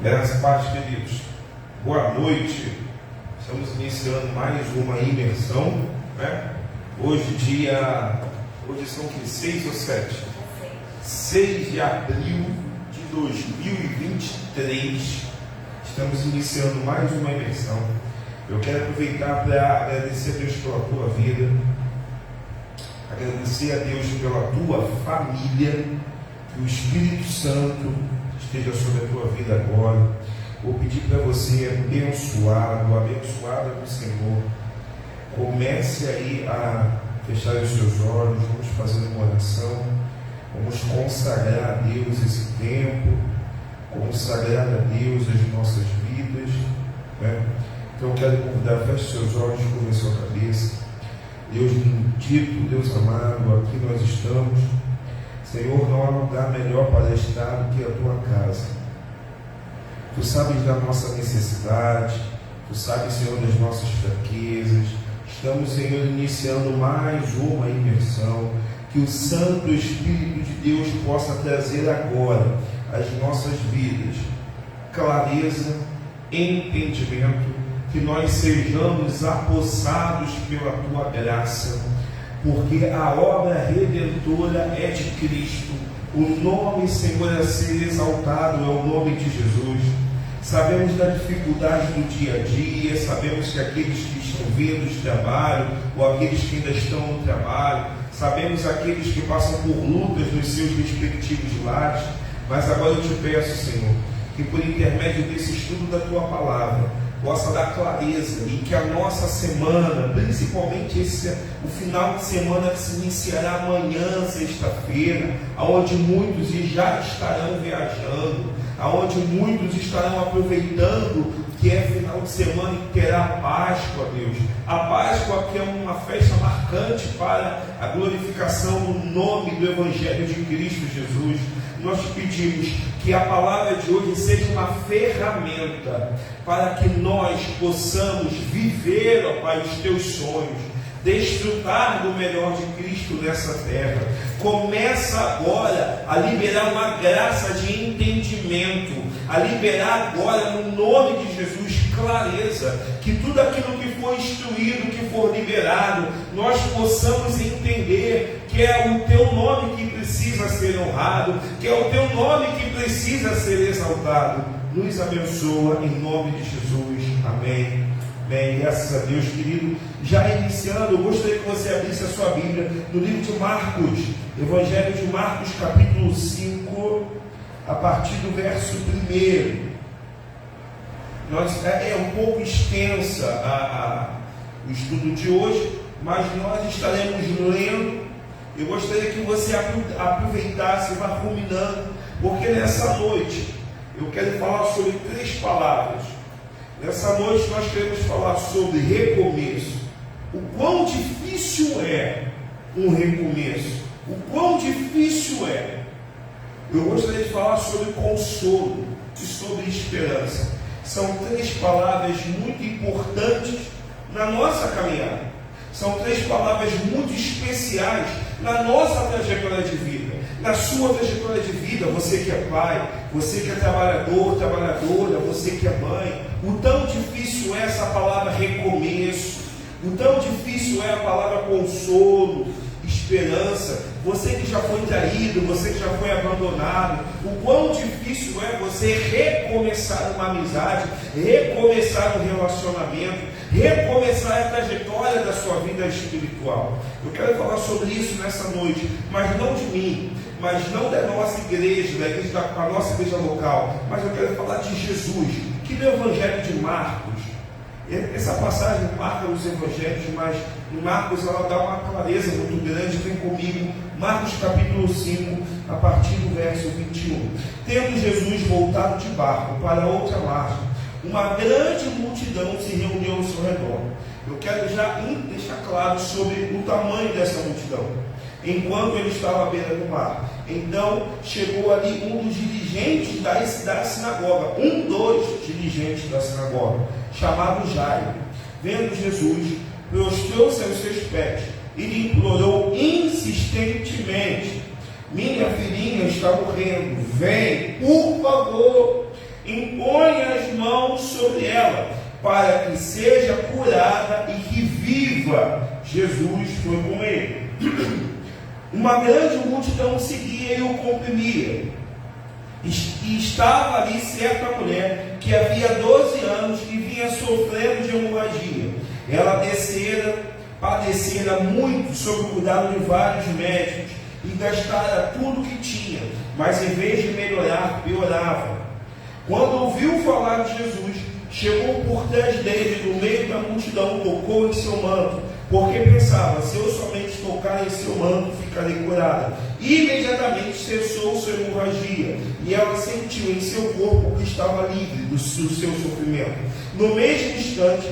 Graças a Deus, queridos. Boa noite. Estamos iniciando mais uma imersão, né? Hoje são que 6 ou 7? 6 de abril de 2023. Estamos iniciando mais uma imersão. Eu quero aproveitar para agradecer a Deus pela tua vida, agradecer a Deus pela tua família, que o Espírito Santo esteja sobre a tua vida agora. Vou pedir para você, abençoada do Senhor, comece aí a fechar os seus olhos. Vamos fazer uma oração, vamos consagrar a Deus esse tempo, consagrar a Deus as nossas vidas, né? Então eu quero convidar, feche seus olhos, curva sua cabeça. Deus bendito, Deus amado, aqui nós estamos. Senhor, não há lugar melhor para estar do que a tua casa. Tu sabes da nossa necessidade, tu sabes, Senhor, das nossas fraquezas. Estamos, Senhor, iniciando mais uma imersão. Que o Santo Espírito de Deus possa trazer agora às nossas vidas clareza, entendimento, que nós sejamos apossados pela tua graça, porque a obra redentora é de Cristo. O nome, Senhor, a ser exaltado é o nome de Jesus. Sabemos da dificuldade do dia a dia, sabemos que aqueles que estão vindo de trabalho, ou aqueles que ainda estão no trabalho, sabemos aqueles que passam por lutas nos seus respectivos lares, mas agora eu te peço, Senhor, que por intermédio desse estudo da tua palavra, possa dar clareza, e que a nossa semana, principalmente o final de semana que se iniciará amanhã, sexta-feira, aonde muitos já estarão viajando, aonde muitos estarão aproveitando que é final de semana e terá a Páscoa, Deus. A Páscoa, que é uma festa marcante para a glorificação do nome do Evangelho de Cristo Jesus. Nós te pedimos que a palavra de hoje seja uma ferramenta para que nós possamos viver, ó Pai, os teus sonhos, desfrutar do melhor de Cristo nessa terra. Começa agora a liberar uma graça de entendimento, a liberar agora no nome de Jesus clareza, que tudo aquilo que for instruído, que for liberado, nós possamos entender que é o teu nome que precisa ser honrado, que é o teu nome que precisa ser exaltado. Nos abençoa em nome de Jesus. Amém. Bem, graças a Deus, querido. Já iniciando, eu gostaria que você abrisse a sua Bíblia no livro de Marcos, Evangelho de Marcos, capítulo 5, a partir do verso 1. É um pouco extensa o estudo de hoje, mas nós estaremos lendo. Eu gostaria que você aproveitasse e vá ruminando, porque nessa noite eu quero falar sobre 3 palavras. Nessa noite nós queremos falar sobre recomeço. O quão difícil é um recomeço. O quão difícil é. Eu gostaria de falar sobre consolo e sobre esperança. São 3 palavras muito importantes na nossa caminhada. São 3 palavras muito especiais na nossa trajetória de vida. Na sua trajetória de vida, você que é pai, você que é trabalhador, trabalhadora, você que é mãe, o tão difícil é essa palavra recomeço, o tão difícil é a palavra consolo, esperança. Você que já foi traído, você que já foi abandonado, o quão difícil é você recomeçar uma amizade, recomeçar um relacionamento, recomeçar a trajetória da sua vida espiritual. Eu quero falar sobre isso nessa noite, mas não de mim, mas não da nossa igreja, da nossa igreja local, mas eu quero falar de Jesus, que no Evangelho de Marcos, essa passagem marca os evangelhos, mas em Marcos ela dá uma clareza muito grande. Vem comigo, Marcos capítulo 5, a partir do verso 21. Tendo Jesus voltado de barco para outra margem, uma grande multidão se reuniu ao seu redor. Eu quero já deixar claro sobre o tamanho dessa multidão. Enquanto ele estava à beira do mar, então chegou ali um dos dirigentes da sinagoga, um dos dirigentes da sinagoga, chamado Jairo. Vendo Jesus, prostrou-se aos seus pés e lhe implorou insistentemente: minha filhinha está morrendo, vem, por favor, impõe as mãos sobre ela, para que seja curada e que viva. Jesus foi com ele. Uma grande multidão seguia e o comprimia. E estava ali certa mulher que havia 12 anos e vinha sofrendo de hemorragia. Ela padecera muito sob o cuidado de vários médicos e gastara tudo o que tinha, mas em vez de melhorar, piorava. Quando ouviu falar de Jesus, chegou por trás dele, no meio da multidão, tocou em seu manto, porque pensava: se eu somente tocar em seu manto, ficarei curada. Imediatamente cessou sua hemorragia, e ela sentiu em seu corpo que estava livre do seu sofrimento. No mesmo instante,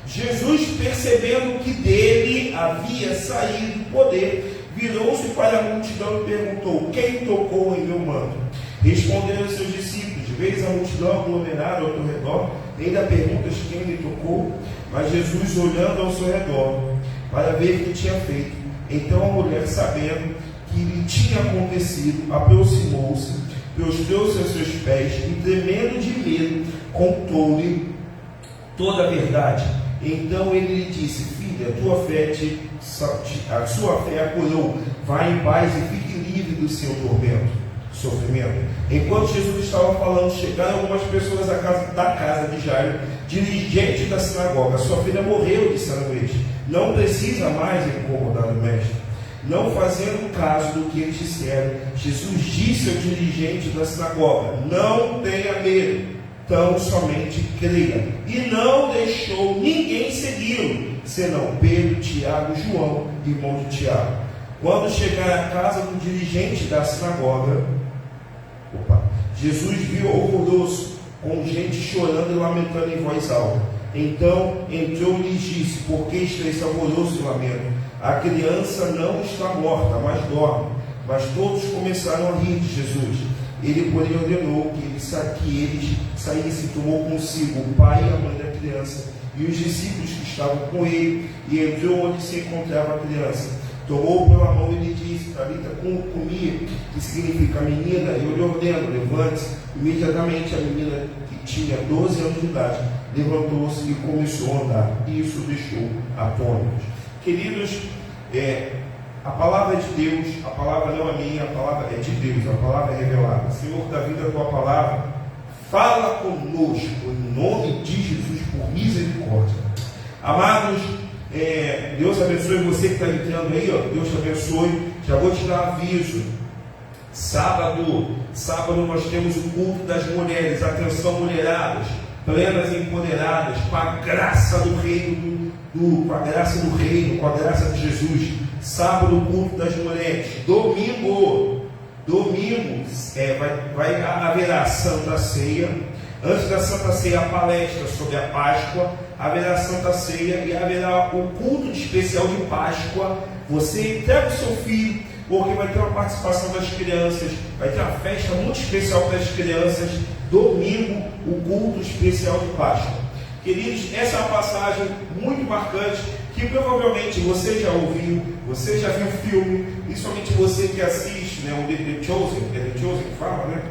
Jesus, percebendo que dele havia saído poder, virou-se para a multidão e perguntou: quem tocou em meu manto? Responderam os seus discípulos: vês a multidão aglomerada ao teu redor, ainda perguntas quem lhe tocou? Mas Jesus, olhando ao seu redor para ver o que tinha feito, então a mulher, sabendo que lhe tinha acontecido, aproximou-se, prostrou-se aos seus pés e, tremendo de medo, contou-lhe toda a verdade. Então ele lhe disse: filha, a sua fé a curou, vá em paz e fique livre do seu sofrimento. Enquanto Jesus estava falando, chegaram algumas pessoas da casa de Jairo, dirigente da sinagoga. Sua filha morreu, disseram eles. Não precisa mais incomodar o mestre. Não fazendo caso do que eles disseram, Jesus disse ao dirigente da sinagoga: não tenha medo, tão somente creia. E não deixou ninguém segui-lo, senão Pedro, Tiago e João, irmão de Tiago. Quando chegaram à casa do dirigente da sinagoga, Jesus viu alvoroço, com gente chorando e lamentando em voz alta. Então entrou e lhes disse: por que está esse alvoroço e lamento? A criança não está morta, mas dorme. Mas todos começaram a rir de Jesus. Ele, porém, ordenou que eles saíssem, tomou consigo o pai e a mãe da criança e os discípulos que estavam com ele, e entrou onde se encontrava a criança. Tomou pela mão e lhe disse: Talita cumi, que significa menina, eu lhe ordeno, levante-se. Imediatamente a menina, que tinha 12 anos de idade, levantou-se e começou a andar. E isso deixou atônitos. Queridos, a palavra é de Deus, a palavra não é minha, a palavra é de Deus, a palavra é revelada. Senhor, da vida da tua palavra, fala conosco, em nome de Jesus, por misericórdia. Amados, Deus abençoe você que está entrando aí, ó. Deus te abençoe. Já vou te dar aviso. Sábado nós temos o culto das mulheres. Atenção, mulheradas, plenas e empoderadas, com a graça do reino, com a graça do reino, com a graça de Jesus. Sábado, o culto das mulheres. Domingo haverá a Santa Ceia. Antes da Santa Ceia, a palestra sobre a Páscoa. Haverá a Santa Ceia e haverá o culto especial de Páscoa. Você entrega o seu filho, porque vai ter uma participação das crianças, vai ter uma festa muito especial para as crianças. Domingo, o culto especial de Páscoa. Queridos, essa é uma passagem muito marcante, que provavelmente você já ouviu, você já viu o filme, principalmente você que assiste, né, o The Chosen, é The Chosen que fala, né?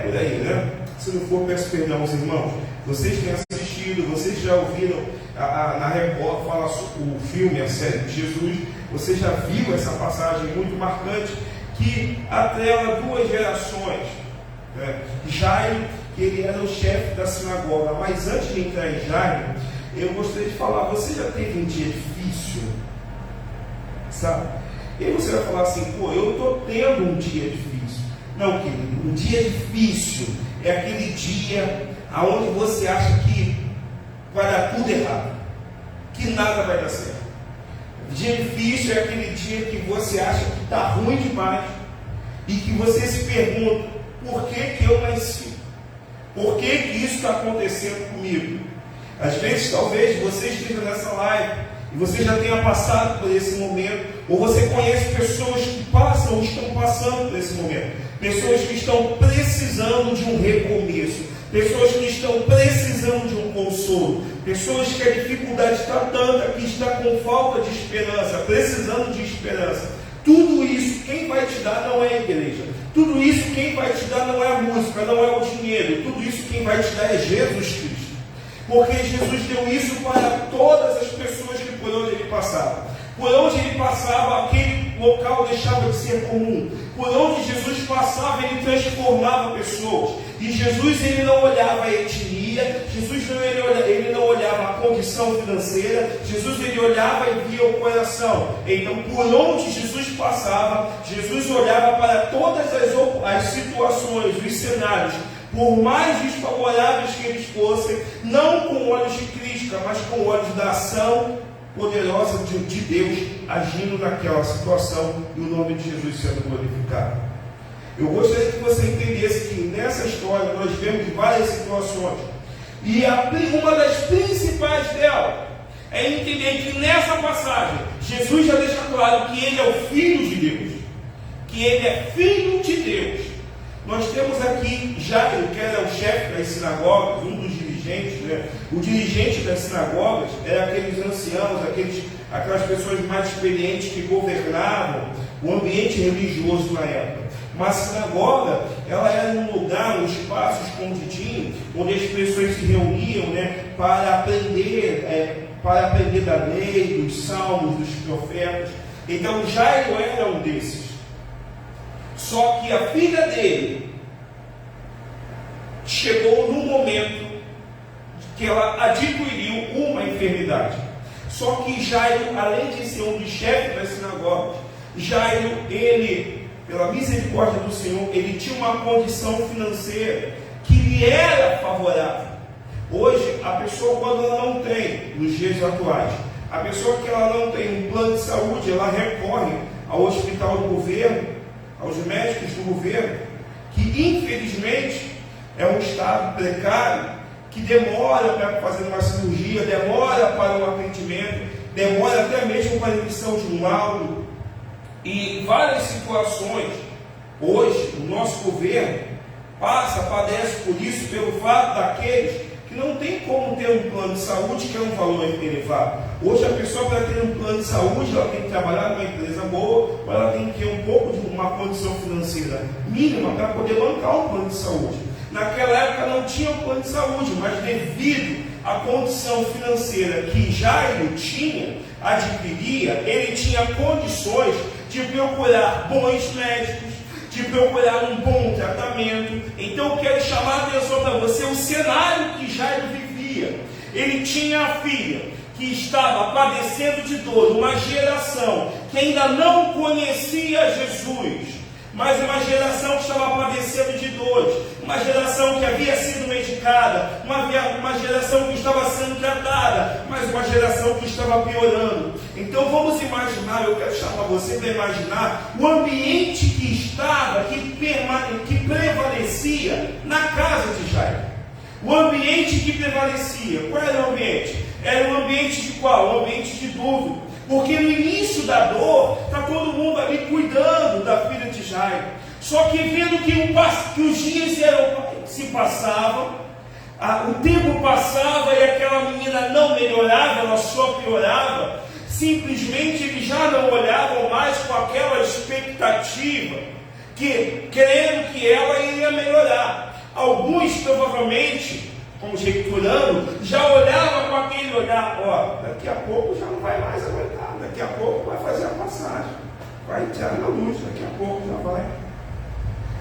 Por aí, né? Se não for, peço perdão aos irmãos. Vocês têm assistido, vocês já ouviram na Record falar sobre o filme, a série de Jesus. Você já viu essa passagem muito marcante que atrela duas gerações, né? Jairo, que ele era o chefe da sinagoga. Mas antes de entrar em Jairo, eu gostaria de falar: você já teve um dia difícil? Sabe? E aí você vai falar assim: pô, eu estou tendo um dia difícil. Não, querido, um dia difícil é aquele dia onde você acha que vai dar tudo errado, que nada vai dar certo. Dia difícil é aquele dia que você acha que está ruim demais e que você se pergunta: por que eu nasci? Por que isso está acontecendo comigo? Às vezes, talvez, você esteja nessa live e você já tenha passado por esse momento, ou você conhece pessoas que passam ou estão passando por esse momento, pessoas que estão precisando de um recomeço, pessoas que estão precisando de um consolo, pessoas que a dificuldade está tanta que está com falta de esperança, precisando de esperança. Tudo isso quem vai te dar não é a igreja, tudo isso quem vai te dar não é a música, não é o dinheiro, tudo isso quem vai te dar é Jesus Cristo. Porque Jesus deu isso para todas as pessoas que por onde ele passava. Por onde ele passava, aquele local deixava de ser comum. Por onde Jesus passava, ele transformava pessoas. E Jesus, ele não olhava a etnia, Jesus ele não olhava a condição financeira, Jesus ele olhava e via o coração. Então, por onde Jesus passava, Jesus olhava para todas as situações, os cenários, por mais desfavoráveis que eles fossem, não com olhos de crítica, mas com olhos da ação poderosa de Deus agindo naquela situação e o nome de Jesus sendo glorificado. Eu gostaria que você entendesse que nessa história nós vemos várias situações, e uma das principais delas é entender que nessa passagem Jesus já deixa claro que ele é o Filho de Deus, que ele é Filho de Deus. Nós temos aqui Jairo, que era o chefe das sinagogas, um dos dirigentes, né? O dirigente das sinagogas era aqueles anciãos, aquelas pessoas mais experientes que governavam o ambiente religioso na época. Uma sinagoga, ela era um lugar, um espaço escondidinho, onde as pessoas se reuniam, né, para aprender da lei, dos salmos, dos profetas. Então Jairo era um desses. Só que a filha dele chegou num momento que ela adquiriu uma enfermidade. Só que Jairo, além de ser um dos chefes das sinagogas, Jairo, ele, pela misericórdia do Senhor, ele tinha uma condição financeira que lhe era favorável. Hoje, a pessoa, quando ela não tem, nos dias atuais, a pessoa que ela não tem um plano de saúde, ela recorre ao hospital do governo, aos médicos do governo, que infelizmente é um estado precário, que demora para fazer uma cirurgia, demora para um atendimento, demora até mesmo para a emissão de um laudo, e várias situações. Hoje o nosso governo padece por isso, pelo fato daqueles que não tem como ter um plano de saúde, que é um valor elevado. Hoje a pessoa, para ter um plano de saúde, ela tem que trabalhar numa empresa boa, ou ela tem que ter um pouco de uma condição financeira mínima para poder bancar um plano de saúde. Naquela época não tinha um plano de saúde, mas devido à condição financeira que Jairo adquiria, ele tinha condições de procurar bons médicos, de procurar um bom tratamento. Então eu quero chamar a atenção para você o cenário que Jairo vivia. Ele tinha a filha que estava padecendo de dor, uma geração que ainda não conhecia Jesus, mas uma geração que estava padecendo de dores, uma geração que havia sido medicada, uma geração que estava sendo tratada, mas uma geração que estava piorando. Então vamos imaginar, eu quero chamar você para imaginar o ambiente que estava, que prevalecia na casa de Jairo. O ambiente que prevalecia, qual era o ambiente? Era um ambiente de qual? Um ambiente de dúvida. Porque no início da dor, está todo mundo ali cuidando da filha de Jairo. Só que vendo que os dias se passavam, o tempo passava e aquela menina não melhorava, ela só piorava. Simplesmente eles já não olhavam mais com aquela expectativa, querendo que ela iria melhorar. Alguns provavelmente, conjecturando, já olhava com aquele olhar, daqui a pouco já não vai mais aguentar, daqui a pouco vai fazer a passagem, vai entrar na luz, daqui a pouco já vai.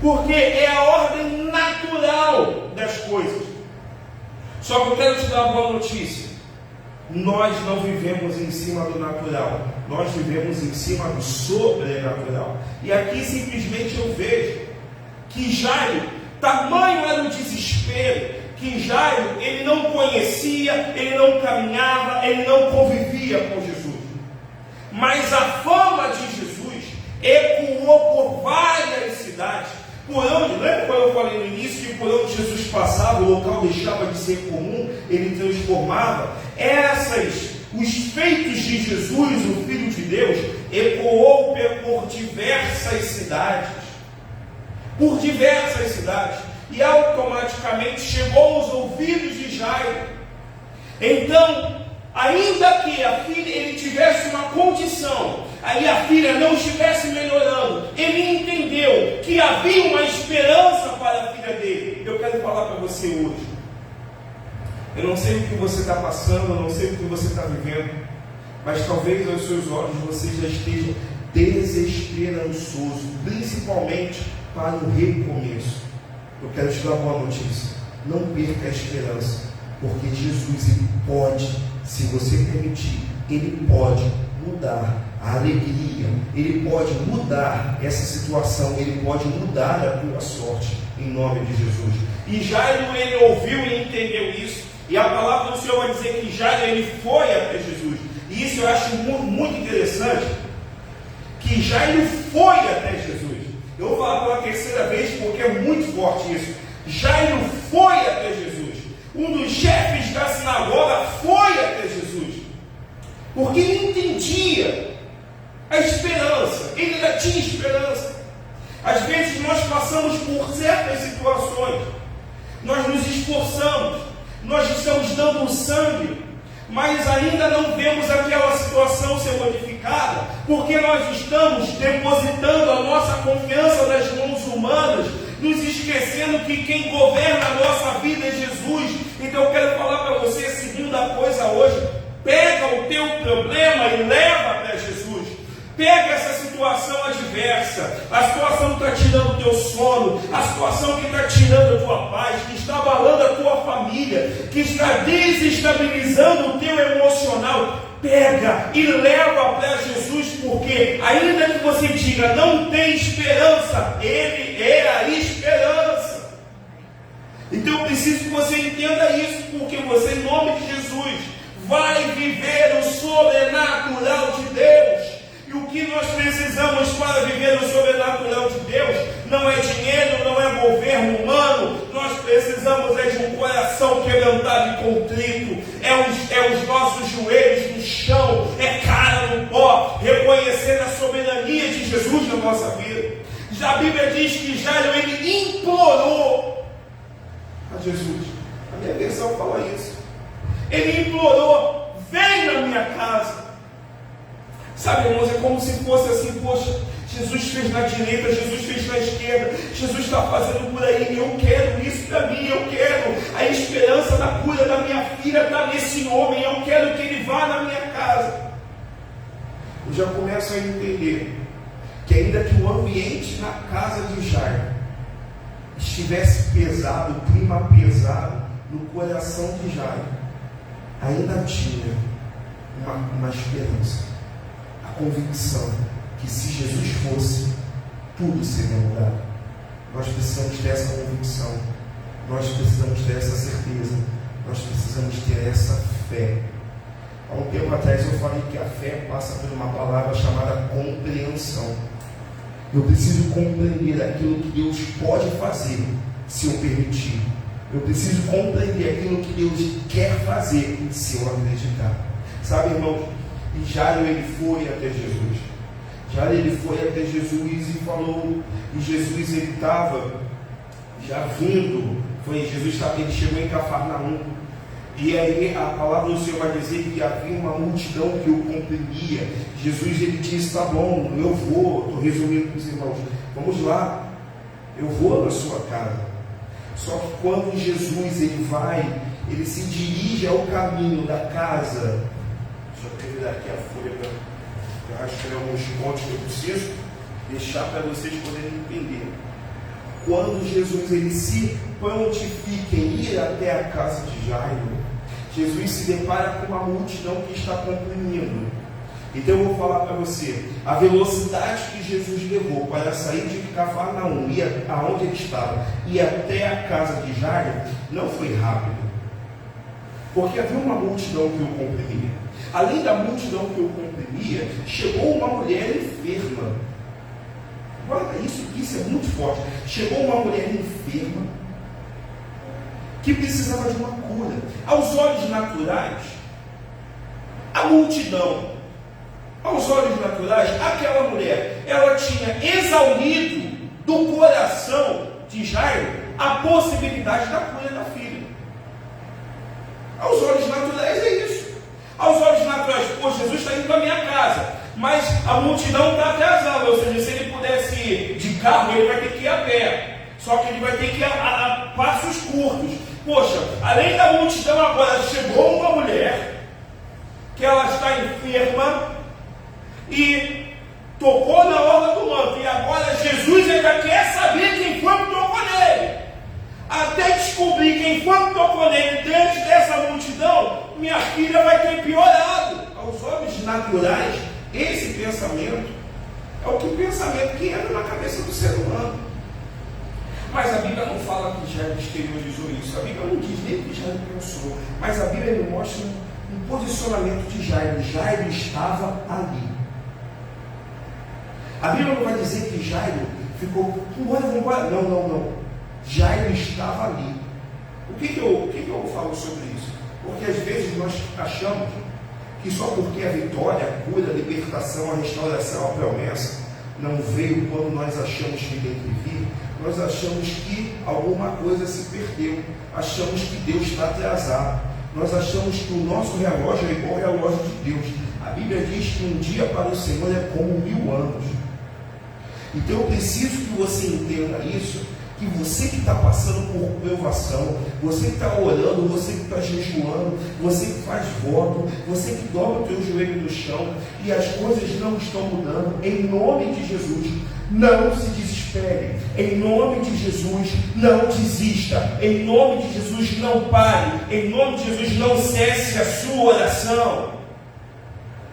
Porque é a ordem natural das coisas. Só que eu quero te dar uma boa notícia. Nós não vivemos em cima do natural, nós vivemos em cima do sobrenatural. E aqui simplesmente eu vejo que Jairo, tamanho era o desespero, que Jairo, ele não conhecia, ele não caminhava, ele não convivia com Jesus. Mas a fama de Jesus ecoou por várias cidades. Por onde, lembra quando eu falei no início que por onde Jesus passava, o local deixava de ser comum, ele transformava? Os feitos de Jesus, o Filho de Deus, ecoou por diversas cidades. Por diversas cidades. E automaticamente chegou aos ouvidos de Jairo. Então, ainda que a filha ele tivesse uma condição, aí a filha não estivesse melhorando, ele entendeu que havia uma esperança para a filha dele. Eu quero falar para você hoje. Eu não sei o que você está passando, eu não sei o que você está vivendo, mas talvez aos seus olhos você já esteja desesperançoso, principalmente para o recomeço. Eu quero te dar uma boa notícia: não perca a esperança, porque Jesus, ele pode, se você permitir, ele pode mudar a alegria, ele pode mudar essa situação, ele pode mudar a tua sorte, em nome de Jesus. E Jairo, ele ouviu e entendeu isso, e a palavra do Senhor vai dizer que Jairo, ele foi até Jesus. E isso eu acho muito interessante, que Jairo foi até Jesus. Eu vou falar pela terceira vez porque é muito forte isso. Jairo foi até Jesus. Um dos chefes da sinagoga foi até Jesus, porque ele entendia a esperança, ele ainda tinha esperança. Às vezes nós passamos por certas situações, nós nos esforçamos, nós estamos dando sangue, mas ainda não vemos aquela situação ser modificada, porque nós estamos depositando a nossa confiança nas mãos humanas, nos esquecendo que quem governa a nossa vida é Jesus. Então eu quero falar para você, segunda coisa hoje: pega o teu problema e leva até Jesus. Pega essa situação adversa, a situação que está tirando o teu sono, a situação que está tirando a tua paz, que está abalando a tua família, que está desestabilizando o teu emocional. Pega e leva para Jesus, porque ainda que você diga não tem esperança, Ele é a esperança. Então eu preciso que você entenda isso, porque você, em nome de Jesus, vai viver o sobrenatural de Deus. E o que nós precisamos para viver o sobrenatural de Deus não é dinheiro, não é governo humano. Nós precisamos de um coração quebrantado e contrito, é os nossos joelhos no chão, é cara no pó, reconhecer a soberania de Jesus na nossa vida. Já a Bíblia diz que Jairo, ele implorou a Jesus. A minha versão fala isso. Ele implorou: vem na minha casa. Sabe, irmãos, é como se fosse assim: poxa, Jesus fez na direita, Jesus fez na esquerda, Jesus está fazendo por aí, eu quero isso para mim, eu quero a esperança da cura da minha filha, está nesse homem, eu quero que ele vá na minha casa. Eu já começo a entender que ainda que o ambiente na casa de Jairo estivesse pesado, o clima pesado no coração de Jairo, ainda tinha uma esperança, a convicção que se Jesus fosse, tudo seria mudado. Nós precisamos ter essa convicção, nós precisamos ter essa certeza, nós precisamos ter essa fé. Há um tempo atrás eu falei que a fé passa por uma palavra chamada compreensão. Eu preciso compreender aquilo que Deus pode fazer, se eu permitir. Eu preciso compreender aquilo que Deus quer fazer, se eu acreditar. Sabe, irmão, e Jairo, ele foi até Jesus. Jairo, ele foi até Jesus e falou, e Jesus, ele estava já vindo, ele chegou em Cafarnaum, e aí a palavra do Senhor vai dizer que havia uma multidão que o comprimia. Jesus, ele disse: tá bom, eu vou, estou resumindo para os irmãos, vamos lá, eu vou na sua casa. Só que quando Jesus, ele se dirige ao caminho da casa. Deixa eu terminar aqui a folha, eu acho que tem alguns pontos que eu preciso deixar para vocês poderem entender. Quando Jesus, ele se prontifica em ir até a casa de Jairo, Jesus se depara com uma multidão que está comprimindo. Então eu vou falar para você, a velocidade que Jesus levou para sair de Cafarnaum, ir aonde ele estava, e até a casa de Jairo, não foi rápido, porque havia uma multidão que o comprimia. Além da multidão que o comprimia, chegou uma mulher enferma. Guarda isso, que isso é muito forte. Chegou uma mulher enferma que precisava de uma cura. Aos olhos naturais, a multidão, aos olhos naturais, aquela mulher, ela tinha exaurido do coração de Jairo a possibilidade da cura da filha. Aos olhos naturais é isso. Aos olhos naturais, pô, Jesus está indo para a minha casa, mas a multidão está atrasada, ou seja, se ele pudesse ir de carro, ele vai ter que ir a pé, só que ele vai ter que ir a passos curtos. Poxa, além da multidão, agora chegou uma mulher que ela está enferma e tocou na orla do manto, e agora Jesus ainda quer saber quem foi que tocou nele. Até descobrir quem foi que tocou nele diante dessa multidão, minha filha vai ter piorado. Aos olhos naturais, esse pensamento é o pensamento que entra na cabeça do ser humano. Mas a Bíblia não fala que Jairo exteriorizou isso. A Bíblia não diz nem que Jairo pensou. Mas a Bíblia me mostra um posicionamento de Jairo. Jairo estava ali. A Bíblia não vai dizer que Jairo ficou, vamos embora. Não. Jairo estava ali. O que eu falo sobre isso? Porque às vezes nós achamos que só porque a vitória, a cura, a libertação, a restauração, a promessa não veio quando nós achamos que tem que vir, nós achamos que alguma coisa se perdeu, achamos que Deus está atrasado, nós achamos que o nosso relógio é igual ao relógio de Deus. A Bíblia diz que um dia para o Senhor é como 1000 anos. Então eu preciso que você entenda isso, que você que está passando por provação, você que está orando, você que está jejuando, você que faz voto, você que dobra o teu joelho no chão e as coisas não estão mudando, em nome de Jesus, não se desespere, em nome de Jesus, não desista, em nome de Jesus, não pare, em nome de Jesus, não cesse a sua oração,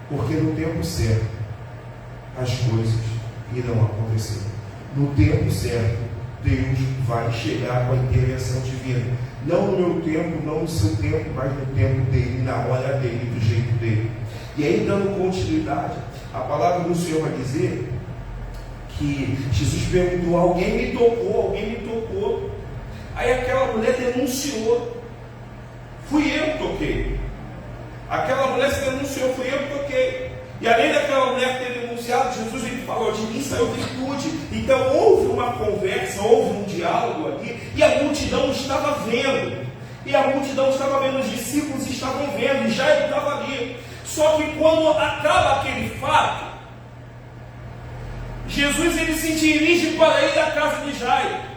porque no tempo certo as coisas irão acontecer. No tempo certo Deus vai chegar com a intervenção divina. Não no meu tempo, não no seu tempo, mas no tempo dele, na hora dele, do jeito dele. E aí, dando continuidade, a palavra do Senhor vai dizer que Jesus perguntou: alguém me tocou. Aí aquela mulher denunciou: fui eu que toquei. Aquela mulher se denunciou: fui eu que toquei. E além daquela mulher ter denunciado, Jesus ele falou: de mim saiu virtude. Então houve uma conversa, houve um diálogo ali, e a multidão estava vendo. Os discípulos estavam vendo, e Jairo estava ali. Só que quando acaba aquele fato, Jesus ele se dirige para ir à casa de Jairo.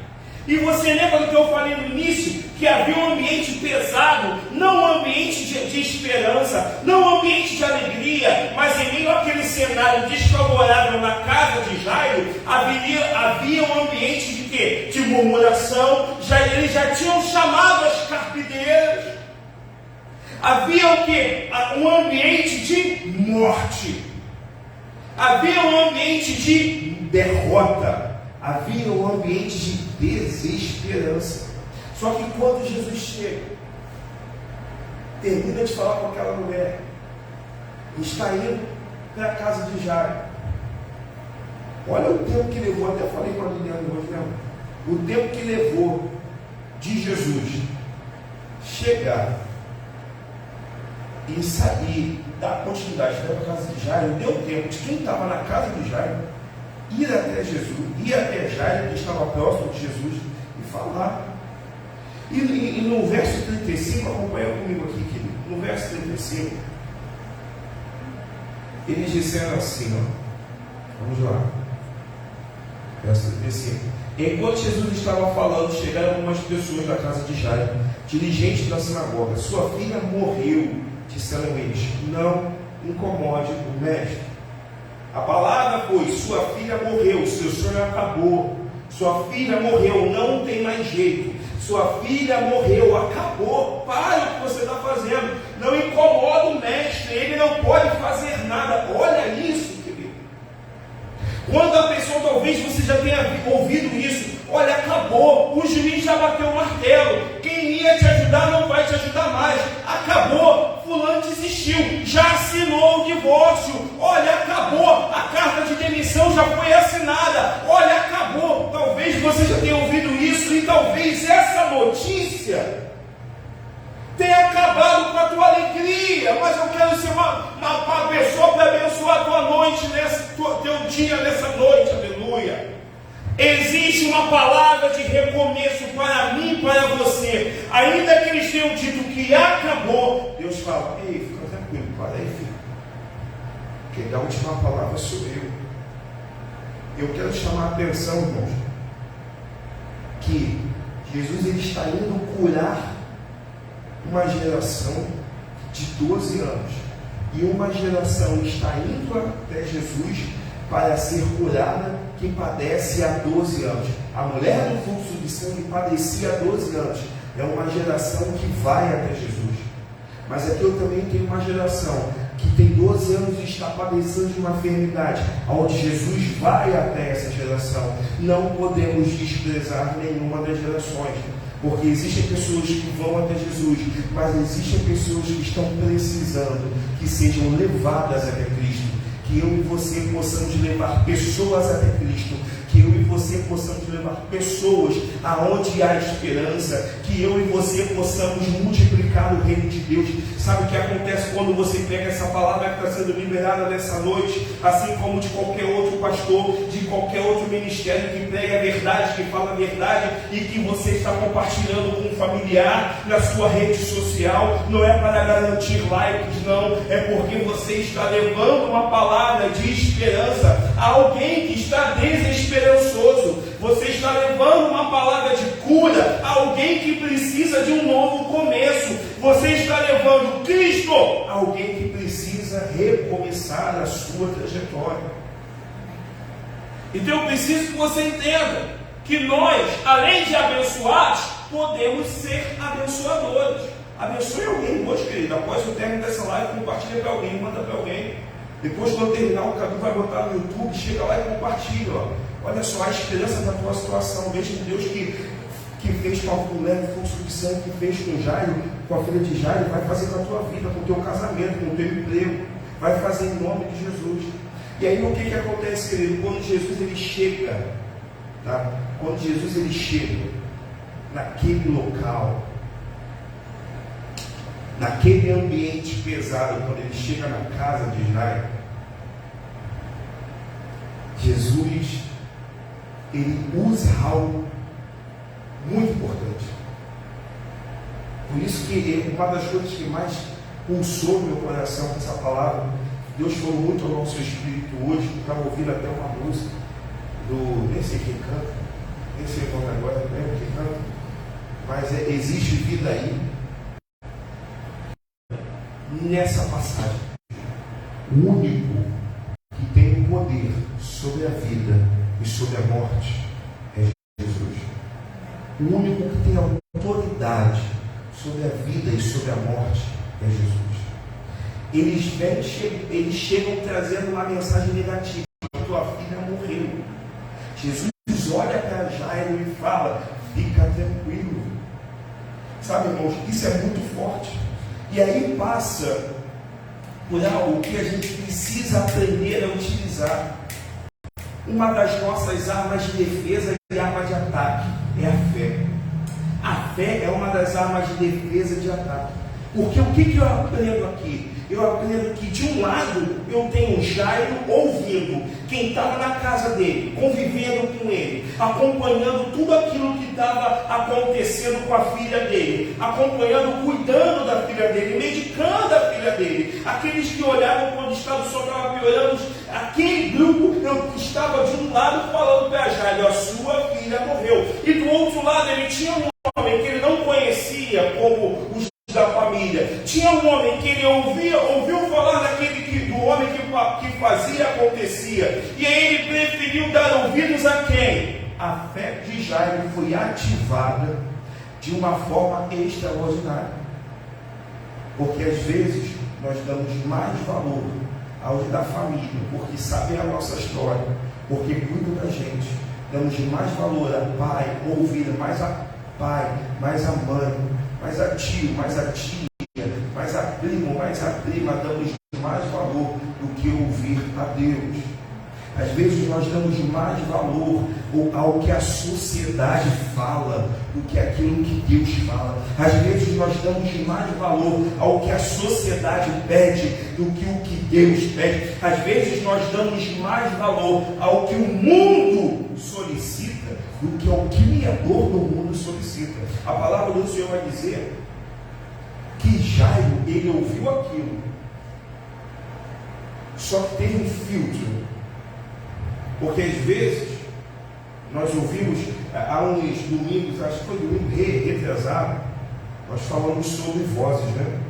E você lembra do que eu falei no início? Que havia um ambiente pesado, não um ambiente de esperança, não um ambiente de alegria, mas em meio àquele cenário desfavorável na casa de Jairo, havia um ambiente de quê? De murmuração. Eles já tinham chamado as carpideiras. Havia o quê? Um ambiente de morte. Havia um ambiente de derrota. Havia um ambiente de desesperança. Só que quando Jesus chega, termina de falar com aquela mulher, está indo para a casa de Jairo. Olha o tempo que levou, até falei com a Liliane hoje, né? O tempo que levou de Jesus chegar e sair, dar continuidade para a casa de Jairo, deu tempo de quem estava na casa de Jairo ir até Jesus, ir até Jairo, que estava próximo de Jesus, e falar. E no verso 35, acompanha comigo aqui, querido. No verso 35, eles disseram assim, ó, vamos lá, verso 35. Enquanto Jesus estava falando, chegaram algumas pessoas da casa de Jairo, dirigentes da sinagoga. Sua filha morreu, disseram eles. Não incomode o mestre. A palavra foi: sua filha morreu, seu sonho acabou. Sua filha morreu, não tem mais jeito. Sua filha morreu, acabou. Para o que você está fazendo. Não incomoda o mestre, ele não pode fazer nada. Olha isso, querido. Quando a pessoa, talvez você já tenha ouvido isso: olha, acabou, o juiz já bateu o martelo, quem ia te ajudar não vai te ajudar mais, acabou, fulano desistiu, já assinou o divórcio, olha, acabou, a carta de demissão já foi assinada, olha, acabou. Talvez você já tenha ouvido isso, e talvez essa notícia tenha acabado com a tua alegria, mas eu quero ser uma pessoa para abençoar a tua noite, teu dia nessa noite, aleluia. Existe uma palavra de recomeço para mim e para você. Ainda que eles tenham dito que acabou, Deus fala: ei, fica tranquilo, para aí, filho. Quem dá a última palavra sou eu. Eu quero chamar a atenção, irmãos, que Jesus ele está indo curar uma geração de 12 anos. E uma geração está indo até Jesus para ser curada, que padece há 12 anos. A mulher do fluxo de sangue padecia há 12 anos. É uma geração que vai até Jesus. Mas aqui eu também tenho uma geração que tem 12 anos e está padecendo de uma enfermidade, onde Jesus vai até essa geração. Não podemos desprezar nenhuma das gerações, porque existem pessoas que vão até Jesus, mas existem pessoas que estão precisando que sejam levadas até Cristo. Que eu e você possamos levar pessoas até Cristo, que eu e você possamos levar pessoas aonde há esperança, que eu e você possamos multiplicar o reino de Deus. Sabe o que acontece quando você pega essa palavra que está sendo liberada nessa noite, assim como de qualquer outro pastor, de qualquer outro ministério que prega a verdade, que fala a verdade, e que você está compartilhando com um familiar na sua rede social? Não é para garantir likes, não, é porque você está levando uma palavra de esperança a alguém que está desesperançoso. Você está levando uma palavra de cura a alguém que precisa de um novo começo. Você está levando Cristo a alguém que precisa recomeçar a sua trajetória. Então eu preciso que você entenda que nós, além de abençoar, podemos ser abençoadores. Abençoe alguém hoje, querido. Após o término dessa live, compartilha para alguém, manda para alguém. Depois, quando terminar, o Cadu vai botar no YouTube, chega lá e compartilha. Olha só a esperança da tua situação. Mesmo Deus que fez com a mulher do fluxo de sangue, que fez com Jairo, com a filha de Jairo, vai fazer com a tua vida, com o teu casamento, com o teu emprego. Vai fazer em nome de Jesus. E aí o que acontece, querido? Quando Jesus ele chega, tá? Quando Jesus ele chega naquele local, naquele ambiente pesado, quando ele chega na casa de Jairo, Jesus ele usa algo muito importante. Por isso que uma das coisas que mais pulsou no meu coração com essa palavra, Deus falou muito ao nosso espírito hoje. Estava ouvindo até uma música do, nem sei quem canta, nem sei o nome agora, não lembro quem canta, mas existe vida aí nessa passagem. O único que tem o poder sobre a vida e sobre a morte é Jesus. O único que tem a autoridade sobre a vida e sobre a morte é Jesus. Eles chegam trazendo uma mensagem negativa: tua filha morreu. Jesus olha para Jairo e fala: fica tranquilo. Sabe, irmãos, isso é muito forte. E aí passa por algo que a gente precisa aprender a utilizar. Uma das nossas armas de defesa e arma de ataque é a fé. A fé é uma das armas de defesa e de ataque. Porque o que eu aprendo aqui? Eu aprendo que de um lado eu tenho Jairo ouvindo quem estava na casa dele, convivendo com ele, acompanhando tudo aquilo que estava acontecendo com a filha dele, acompanhando, cuidando da filha dele, medicando a filha dele. Aqueles que olhavam quando o estado só estava piorando, aquele grupo eu estava de um lado falando para Jairo: a sua filha morreu. E do outro lado ele tinha um homem que ele não conhecia como os da família. Tinha um homem que ele ouviu falar do homem que fazia acontecia. E aí ele preferiu dar ouvidos a quem? A fé de Jairo foi ativada de uma forma extraordinária. Porque às vezes nós damos mais valor aos da família, porque sabem a nossa história, porque cuidam da gente. Damos mais valor a pai, ouvir mais a pai, mais a mãe, mais a tio, mais a tia, mais a primo, mais a prima, damos mais valor do que ouvir a Deus. Às vezes nós damos mais valor ao que a sociedade fala do que aquilo que Deus fala. Às vezes nós damos mais valor ao que a sociedade pede do que o que Deus pede. Às vezes nós damos mais valor ao que o mundo solicita do que ao que o Criador do mundo solicita. A palavra do Senhor vai dizer que Jairo, ele ouviu aquilo, só que teve um filtro. Porque às vezes nós ouvimos, há uns domingos, acho que foi domingo retrasado, nós falamos sobre vozes, né?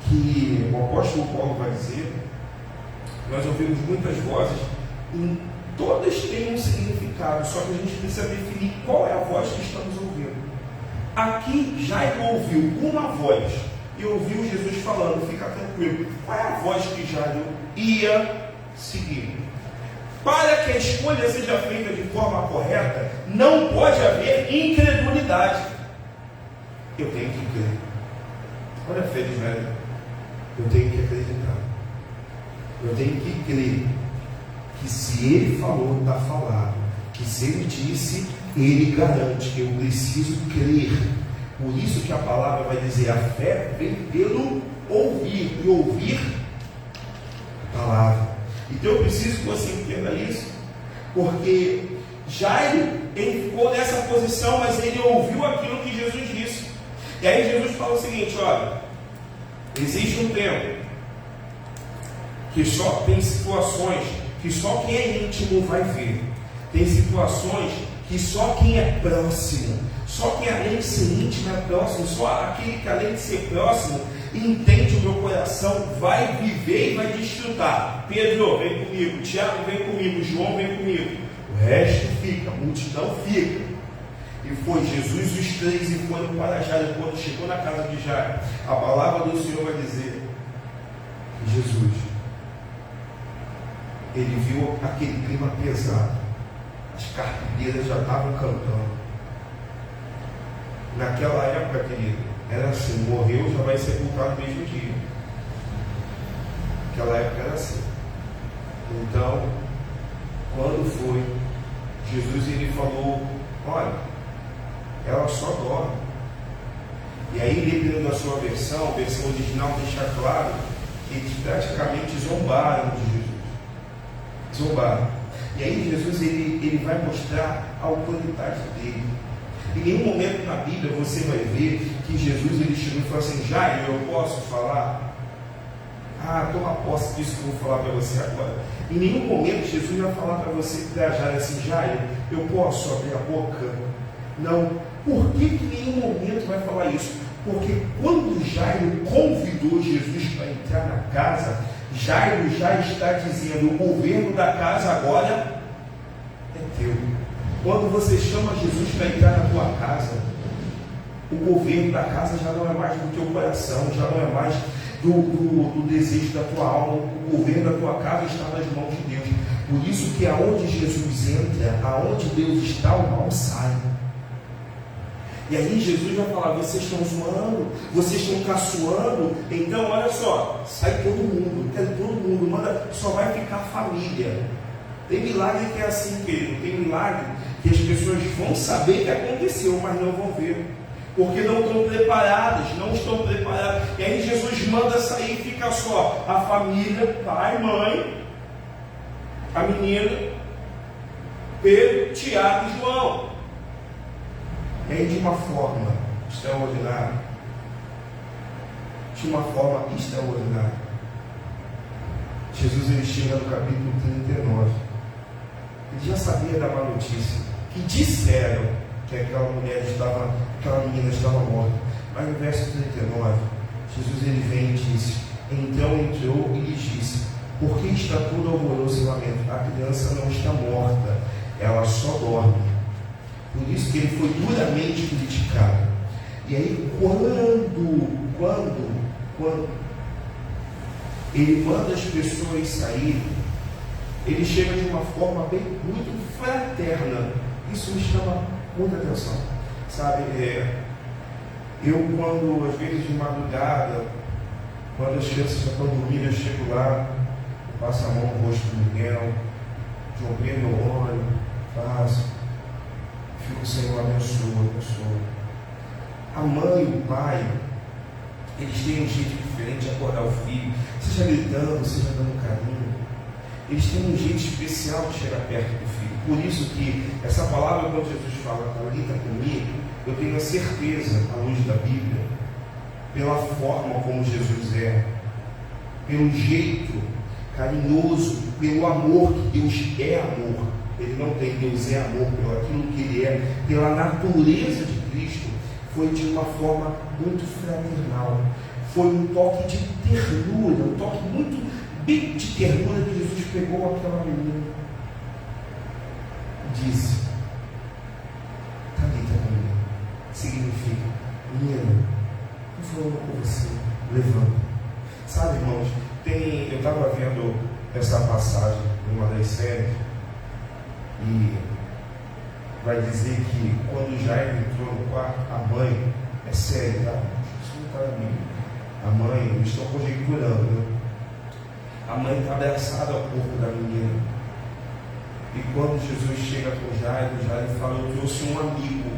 Que o apóstolo Paulo vai dizer, nós ouvimos muitas vozes, e todas têm um significado, só que a gente precisa definir qual é a voz que estamos ouvindo. Aqui Jairo ouviu uma voz, e ouviu Jesus falando, fica tranquilo. Qual é a voz que Jairo ia seguir? Para que a escolha seja feita de forma correta, não pode haver incredulidade. Eu tenho que crer. Olha a fé de Jairo. Eu tenho que acreditar. Eu tenho que crer que se ele falou, está falado. Que se ele disse, ele garante. Eu preciso crer. Por isso que a palavra vai dizer, a fé vem pelo ouvir. E ouvir a palavra. Então eu preciso que você entenda isso, porque Jairo, ele ficou nessa posição, mas ele ouviu aquilo que Jesus disse. E aí Jesus fala o seguinte, olha, existe um tempo que só tem situações que só quem é íntimo vai ver. Tem situações que só quem é próximo, só quem além de ser íntimo é próximo, só aquele que além de ser próximo entende o meu coração, vai viver e vai desfrutar. Pedro, vem comigo. Tiago, vem comigo. João, vem comigo. O resto fica, a multidão fica. E foi Jesus os três e foram para Jairo. Quando chegou na casa de Jairo, a palavra do Senhor vai dizer que Jesus, ele viu aquele clima pesado. As carpideiras já estavam cantando. Naquela época, querido, era assim, morreu, já vai sepultar no mesmo dia. Naquela época era assim. Então, quando foi, Jesus ele falou, olha, ela só dorme. E aí, dependendo da sua versão, a versão original deixa claro que eles praticamente zombaram de Jesus. Zombaram. E aí Jesus ele vai mostrar a autoridade dele. Em nenhum momento na Bíblia você vai ver que Jesus ele chegou e falou assim, Jairo, eu posso falar? Toma posse disso que eu vou falar para você agora. Em nenhum momento Jesus vai falar para você, para Jairo, assim, Jairo, eu posso abrir a boca? Não. Por que em nenhum momento vai falar isso? Porque quando Jairo convidou Jesus para entrar na casa, Jairo já está dizendo, o governo da casa agora é teu. Quando você chama Jesus para entrar na tua casa, o governo da casa já não é mais do teu coração, já não é mais do desejo da tua alma. O governo da tua casa está nas mãos de Deus. Por isso que aonde Jesus entra, aonde Deus está, o mal sai. E aí Jesus vai falar, vocês estão zoando, vocês estão caçoando, então olha só, sai todo mundo, quero todo mundo, manda, só vai ficar família. Tem milagre que é assim, querido, tem milagre que as pessoas vão saber que aconteceu, mas não vão ver, porque não estão preparadas, não estão preparadas. E aí Jesus manda sair, fica só a família, pai, mãe, a menina, Pedro, Tiago e João. E aí de uma forma extraordinária, Jesus ele chega no capítulo 39. Ele já sabia da má notícia, que disseram que aquela menina estava morta. Mas no verso 39, Jesus ele vem e diz, então entrou e lhes disse, por que está todo alvoroço e lamento? A criança não está morta, ela só dorme. Por isso que ele foi duramente criticado. E aí quando ele manda as pessoas saírem, ele chega de uma forma muito fraterna. Isso me chama muita atenção. Sabe, eu quando às vezes de madrugada Quando as crianças já estão dormindo, eu chego lá, passo a mão no rosto do Miguel, joguei meu óleo, faço, fico, Senhor, abençoa. A mãe e o pai, eles têm um jeito diferente de acordar o filho, seja gritando, seja dando carinho. Eles têm um jeito especial de chegar perto do filho. Por isso que essa palavra, quando Jesus fala, está comigo, eu tenho a certeza, à luz da Bíblia, pela forma como Jesus é, pelo jeito carinhoso, pelo amor, que Deus é amor. Ele não tem, Deus é amor, pelo aquilo que Ele é, pela natureza de Cristo, foi de uma forma muito fraternal. Foi um toque de ternura, um toque muito bem de ternura que Jesus pegou aquela menina e disse: Talita menina, significa, menina, estou falando com você, levanta. Sabe, irmãos, eu estava vendo essa passagem numa das séries e vai dizer que quando Jairo entrou no quarto, a mãe, é sério, tá? Isso não está na Bíblia. A mãe, eles estão conjecturando, né? A mãe está abraçada ao corpo da menina. E quando Jesus chega com Jairo fala: eu trouxe um amigo.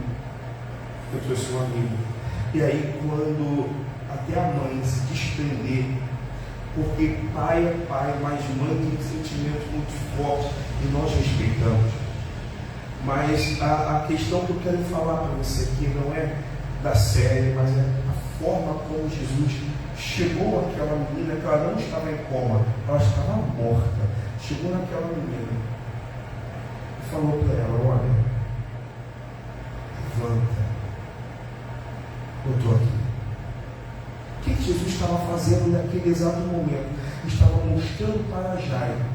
E aí, quando até a mãe se desprender, porque pai é pai, mas mãe tem um sentimento muito forte e nós respeitamos. Mas a questão que eu quero falar para você aqui não é da série, mas é a forma como Jesus chegou àquela menina, que ela não estava em coma, ela estava morta. Chegou naquela menina e falou para ela: olha, levanta, eu estou aqui. O que Jesus estava fazendo naquele exato momento? Estava mostrando para Jairo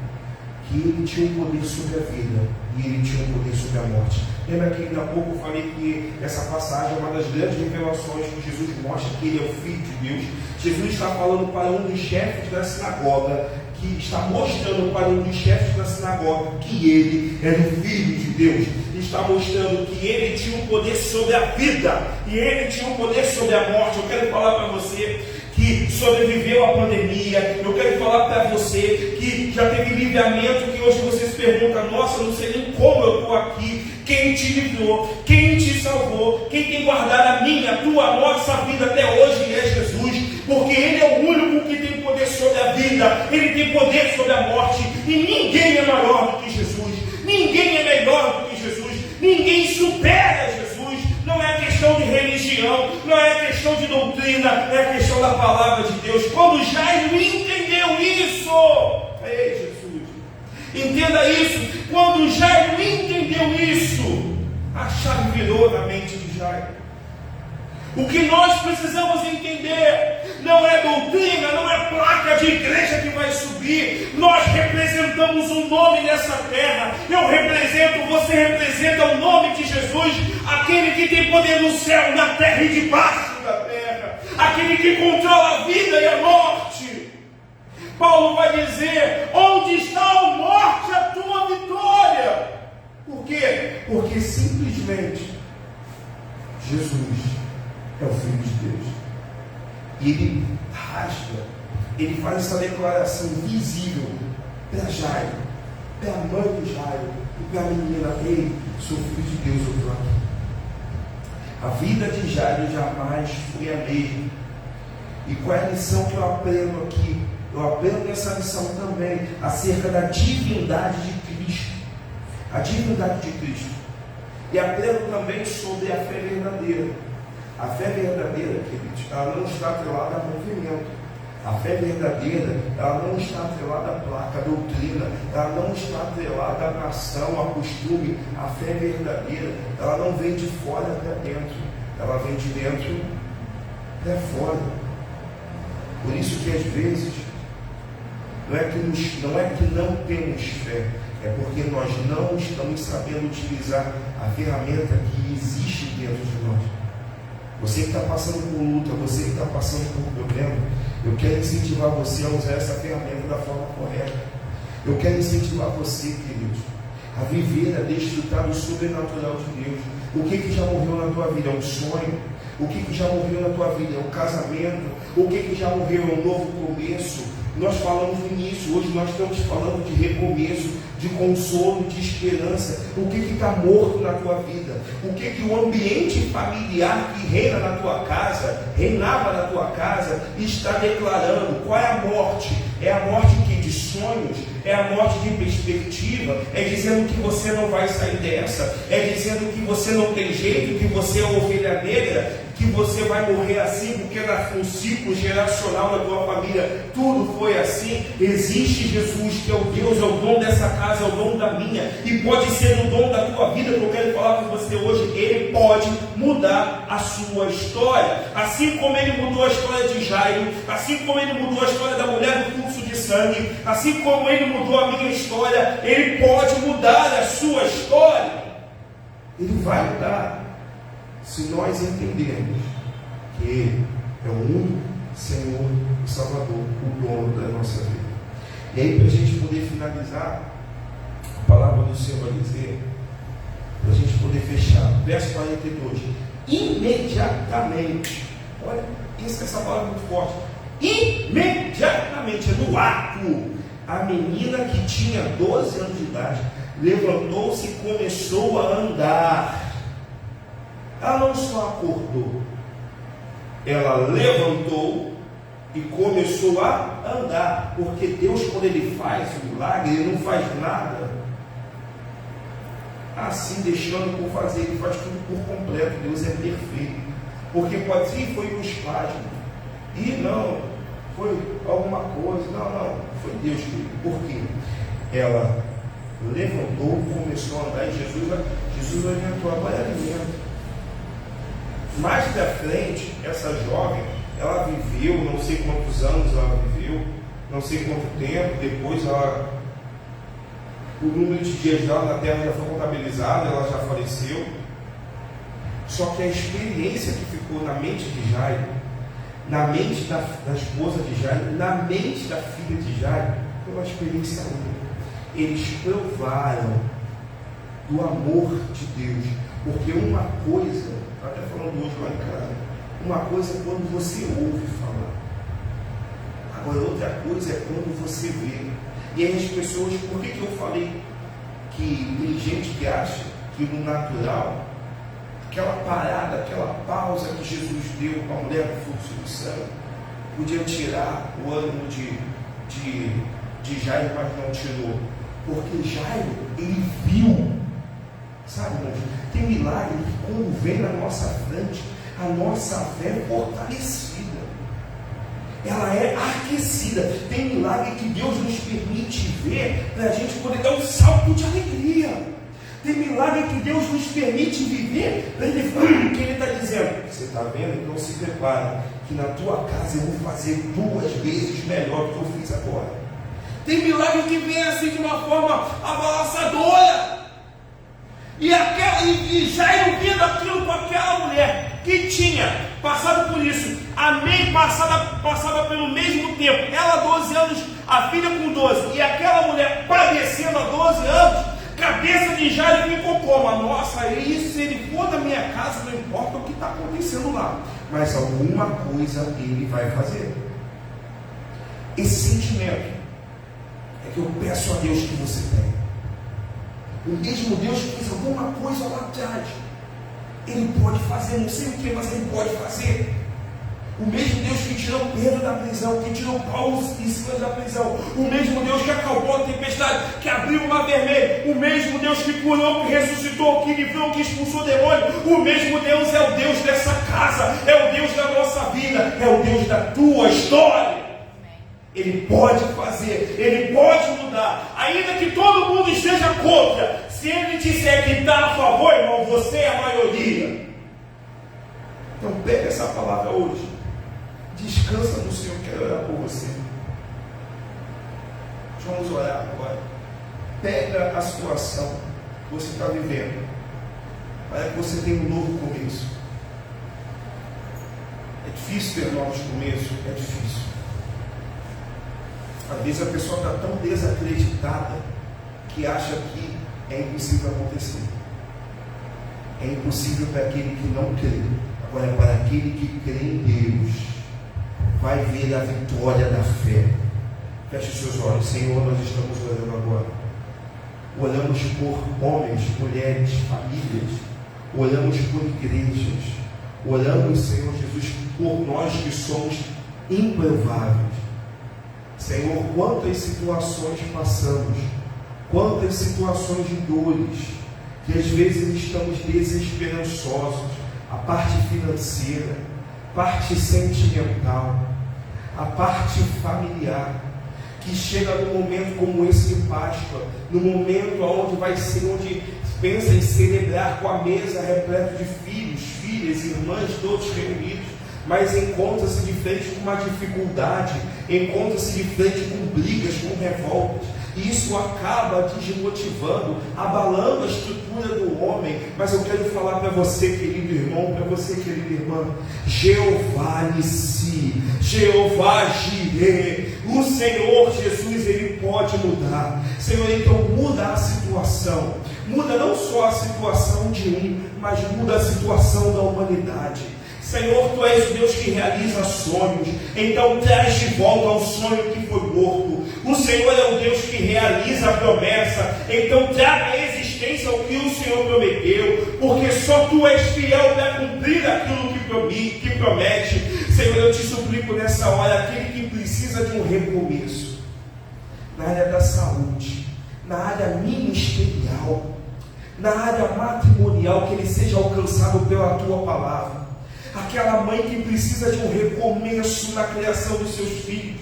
que ele tinha um poder sobre a vida e ele tinha um poder sobre a morte. Lembra que ainda há pouco eu falei que essa passagem é uma das grandes revelações que Jesus mostra que ele é o Filho de Deus. Jesus está falando para um dos chefes da sinagoga, que está mostrando para um dos chefes da sinagoga que ele era o Filho de Deus. Está mostrando que ele tinha um poder sobre a vida e ele tinha um poder sobre a morte. Eu quero falar para você que sobreviveu à pandemia. Eu quero falar para você que já teve livramento, que hoje você se pergunta: nossa, eu não sei nem como eu estou aqui. Quem te livrou, quem te salvou, quem tem guardado a minha, a tua, a nossa vida até hoje é Jesus, porque Ele é o único que tem poder sobre a vida, Ele tem poder sobre a morte, e ninguém é maior do que Jesus, ninguém é melhor do que Jesus, ninguém supera Jesus. Não é questão de religião, não é questão de doutrina, é questão da palavra de Deus. Quando Jairo entendeu isso, ei Jesus, entenda isso, quando Jairo entendeu isso, a chave virou na mente de Jairo. O que nós precisamos entender não é doutrina, não é placa de igreja que vai subir. Nós representamos um nome nessa terra. Eu represento, você representa o nome de Jesus, aquele que tem poder no céu, na terra e debaixo da terra, aquele que controla a vida e a morte. Paulo vai dizer: onde está a morte, a tua vitória? Por quê? Porque simplesmente Jesus é o Filho de Deus. E ele rasga, ele faz essa declaração visível para Jairo, para a mãe de Jairo e para a menina: ei, sou filho de Deus, eu estou aqui. A vida de Jairo jamais foi a mesma. E qual é a lição que eu aprendo aqui? Eu aprendo nessa lição também acerca da divindade de Cristo. A divindade de Cristo. E aprendo também sobre a fé verdadeira. A fé verdadeira, queridos, ela não está atrelada a movimento. A fé verdadeira, ela não está atrelada a placa, a doutrina, ela não está atrelada à nação, a costume. A fé verdadeira, ela não vem de fora para dentro, ela vem de dentro para fora. Por isso que às vezes não é que não temos fé, é porque nós não estamos sabendo utilizar a ferramenta que existe dentro de nós. Você que está passando por luta, você que está passando por problema, eu quero incentivar você a usar essa ferramenta da forma correta. Eu quero incentivar você, queridos, a viver, a desfrutar do sobrenatural de Deus. O que já morreu na tua vida? É um sonho? O que já morreu na tua vida? É um casamento. O que já morreu? É um novo começo. Nós falamos no início, hoje nós estamos falando de recomeço, de consolo, de esperança. O que está morto na tua vida? O que o ambiente familiar que reina na tua casa, reinava na tua casa, está declarando? Qual é a morte? É a morte de sonhos? É a morte de perspectiva? É dizendo que você não vai sair dessa? É dizendo que você não tem jeito, que você é ovelha negra, que você vai morrer assim, porque no ciclo geracional da tua família tudo foi assim? Existe Jesus, que é o Deus, é o dono dessa casa, é o dono da minha, e pode ser o dono da tua vida, que eu quero falar com você hoje. Ele pode mudar a sua história, assim como ele mudou a história de Jairo, assim como ele mudou a história da mulher do fluxo de sangue, assim como ele mudou a minha história. Ele pode mudar a sua história. Ele vai mudar, se nós entendermos que Ele é o único Senhor e Salvador, o dono da nossa vida. E aí, para a gente poder finalizar, a palavra do Senhor vai dizer, para a gente poder fechar, verso 42, imediatamente, olha, essa palavra é muito forte, imediatamente, no ato, a menina que tinha 12 anos de idade, levantou-se e começou a andar. Ela não só acordou, ela levantou e começou a andar, porque Deus, quando Ele faz o milagre, Ele não faz nada assim, deixando por fazer. Ele faz tudo por completo. Deus é perfeito, porque pode ser, foi um espasmo, e não, foi alguma coisa, não, foi Deus que, por quê? Ela levantou, começou a andar, e Jesus orientou, agora alimenta. Mais da frente, essa jovem, ela viveu, não sei quantos anos ela viveu, não sei quanto tempo, depois o número de dias dela na terra já foi contabilizado, ela já faleceu. Só que a experiência que ficou na mente de Jairo, na mente da esposa de Jairo, na mente da filha de Jairo, foi uma experiência única. Eles provaram do amor de Deus, porque uma coisa, até falando hoje lá em casa, uma coisa é quando você ouve falar, agora outra coisa é quando você vê. E aí as pessoas, por que eu falei que tem gente que acha que no natural, aquela parada, aquela pausa que Jesus deu para a mulher do fluxo de sangue, podia tirar o ânimo de Jairo, mas não tirou, porque Jairo, ele viu. Sabe, irmãos, tem milagre que quando vem na nossa frente, a nossa fé é fortalecida, ela é aquecida. Tem milagre que Deus nos permite ver, para a gente poder dar um salto de alegria. Tem milagre que Deus nos permite viver, para Ele, que Ele está dizendo, você está vendo? Então se prepara, que na tua casa eu vou fazer 2 vezes melhor do que eu fiz agora. Tem milagre que vem assim de uma forma abalançadora. E Jairo vendo aquilo com aquela mulher que tinha passado por isso, passava pelo mesmo tempo, ela 12 anos, a filha com 12, e aquela mulher padecendo há 12 anos, cabeça de Jairo ficou como? Nossa, isso, se ele for da minha casa, não importa o que está acontecendo lá, mas alguma coisa ele vai fazer. Esse sentimento é que eu peço a Deus que você tenha. O mesmo Deus que fez alguma coisa lá atrás, Ele pode fazer, não sei o que, mas Ele pode fazer. O mesmo Deus que tirou Pedro da prisão, que tirou Paulo e Silas da prisão, o mesmo Deus que acalmou a tempestade, que abriu o mar vermelho, o mesmo Deus que curou, que ressuscitou, que livrou, que expulsou o demônio, o mesmo Deus é o Deus dessa casa, é o Deus da nossa vida, é o Deus da tua história. Ele pode fazer, Ele pode mudar, ainda que todo mundo esteja contra. Se Ele disser que está a favor, irmão, você é a maioria. Então pega essa palavra hoje, descansa no Senhor, quero orar por você. Vamos orar agora. Pega a situação que você está vivendo, para que você tenha um novo começo. É difícil ter novos começos, é difícil. Às vezes a pessoa está tão desacreditada que acha que é impossível acontecer. é impossível para aquele que não crê. Agora, para aquele que crê em Deus, vai ver a vitória da fé. Feche seus olhos. Senhor, nós estamos orando agora. Oramos por homens, mulheres, famílias. Oramos por igrejas. Oramos, Senhor Jesus, por nós que somos improváveis. Senhor, quantas situações passamos, quantas situações de dores, que às vezes estamos desesperançosos, a parte financeira, parte sentimental, a parte familiar, que chega num momento como esse de Páscoa, no momento onde vai ser, onde pensa em celebrar com a mesa repleta de filhos, filhas, irmãs, todos reunidos, mas encontra-se de frente com uma dificuldade, encontra-se de frente com brigas, com revoltas, e isso acaba desmotivando, abalando a estrutura do homem. Mas eu quero falar para você, querido irmão, para você, querida irmã, Jeová Nissi, Jeová Jireh, o Senhor Jesus, Ele pode mudar. Senhor, então muda a situação, muda não só a situação de um, mas muda a situação da humanidade. Senhor, Tu és o Deus que realiza sonhos, então traz de volta ao sonho que foi morto. O Senhor é o Deus que realiza a promessa, então traga à existência o que o Senhor prometeu, porque só Tu és fiel para cumprir aquilo que promete. Senhor, eu te suplico nessa hora, aquele que precisa de um recomeço, na área da saúde, na área ministerial, na área matrimonial, que ele seja alcançado pela Tua palavra. Aquela mãe que precisa de um recomeço na criação dos seus filhos,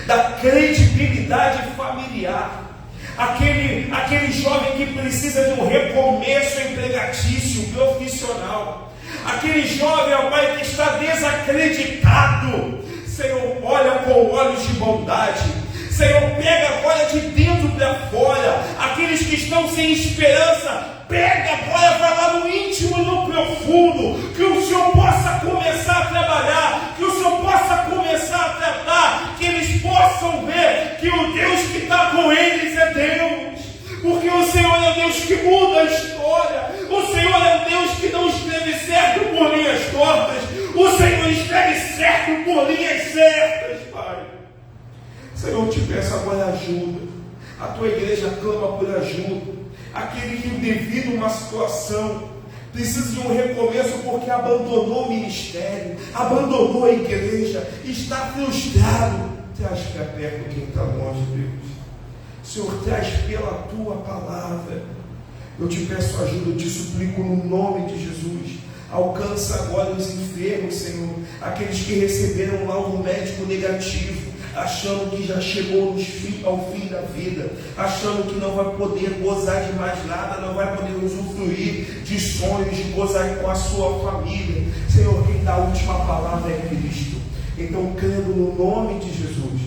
da credibilidade familiar, aquele jovem que precisa de um recomeço empregatício, profissional, aquele jovem, ó Pai, que está desacreditado. Senhor, olha com olhos de bondade. Senhor, pega agora de dentro para fora aqueles que estão sem esperança. Pega agora, vai lá no íntimo e no profundo, que o Senhor possa começar a trabalhar, que o Senhor possa começar a tratar, que eles possam ver que o Deus que está com eles é Deus, porque o Senhor é o Deus que muda a história, o Senhor é o Deus que não escreve certo por linhas tortas, o Senhor escreve certo por linhas certas, Pai. Senhor, eu te peço agora ajuda, a Tua igreja clama por ajuda. Aquele que, devido a uma situação, precisa de um recomeço porque abandonou o ministério, abandonou a igreja, está frustrado. Traz para perto quem está longe, Deus. Senhor, traz pela Tua palavra. Eu te peço ajuda, eu te suplico no nome de Jesus. Alcança agora os enfermos, Senhor, aqueles que receberam um laudo médico negativo, achando que já chegou ao fim da vida, achando que não vai poder gozar de mais nada, não vai poder usufruir de sonhos, de gozar com a sua família. Senhor, quem dá a última palavra é Cristo. Então, crendo no nome de Jesus,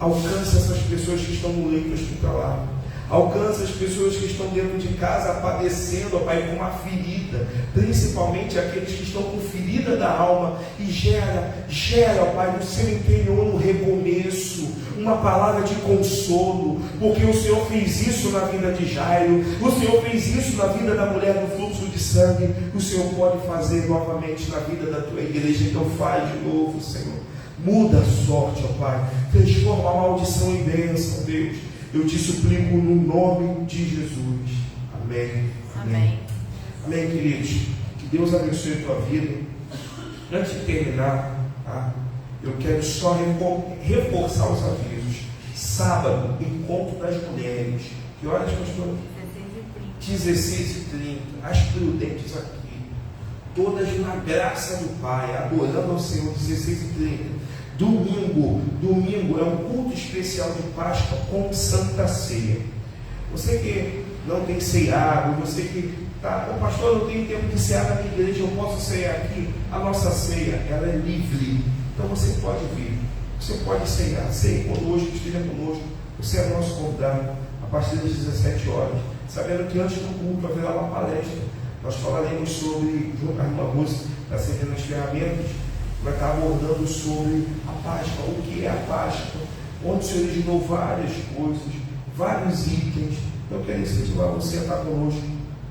alcança essas pessoas que estão no leito hospitalar, alcança as pessoas que estão dentro de casa padecendo, ó Pai, com uma ferida, principalmente aqueles que estão com ferida da alma, e gera, ó Pai, no seu interior um recomeço, uma palavra de consolo, porque o Senhor fez isso na vida de Jairo, o Senhor fez isso na vida da mulher do fluxo de sangue, o Senhor pode fazer novamente na vida da Tua igreja. Então faz de novo, Senhor, muda a sorte, ó Pai, transforma a maldição em bênção, Deus. Eu te suplico no nome de Jesus. Amém. Amém. Amém, queridos. Que Deus abençoe a tua vida. Antes de terminar, tá? Eu quero só reforçar os avisos. Sábado, encontro das mulheres. Que horas, pastor? 16h30. As prudentes aqui. Todas na graça do Pai, adorando ao Senhor, 16h30. Domingo é um culto especial de Páscoa com Santa Ceia. Você que não tem ceado, você que está, pastor, eu não tenho tempo de cear na minha igreja, eu posso cear aqui? A nossa ceia, ela é livre. Então você pode vir, você pode cear, ceie conosco, esteja conosco. Você é nosso convidado a partir das 17 horas. Sabendo que antes do culto haverá uma palestra. Nós falaremos sobre, junto à irmã Rússia, da Servindo as Ferramentas, vai estar abordando sobre a Páscoa, o que é a Páscoa, onde se originou várias coisas, vários itens. Eu quero incentivar você a estar conosco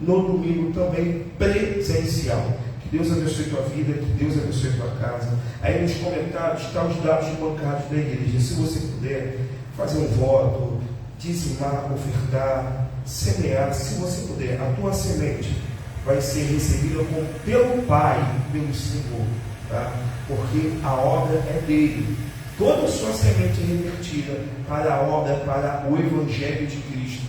no domingo também presencial. Que Deus abençoe tua vida, que Deus abençoe tua casa. Aí nos comentários estão os dados bancários da igreja. Se você puder fazer um voto, dizimar, ofertar, semear, se você puder, a tua semente vai ser recebida pelo Pai, pelo Senhor, tá? Porque a obra é dele. Toda a sua semente é revertida para a obra, para o Evangelho de Cristo,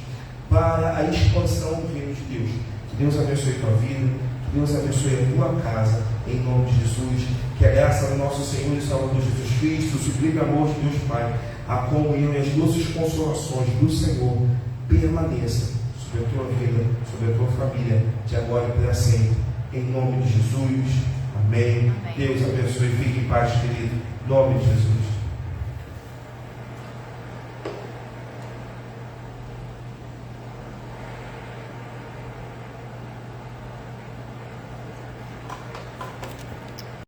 para a expansão do reino de Deus. Que Deus abençoe a tua vida, que Deus abençoe a tua casa, em nome de Jesus. Que a graça do nosso Senhor e Salvador Jesus Cristo, o sublime amor de Deus Pai, a comunhão e as doces consolações do Senhor permaneça sobre a tua vida, sobre a tua família, de agora e para sempre. Em nome de Jesus. Amém. Deus abençoe. Fique em paz, querido. Em nome de Jesus.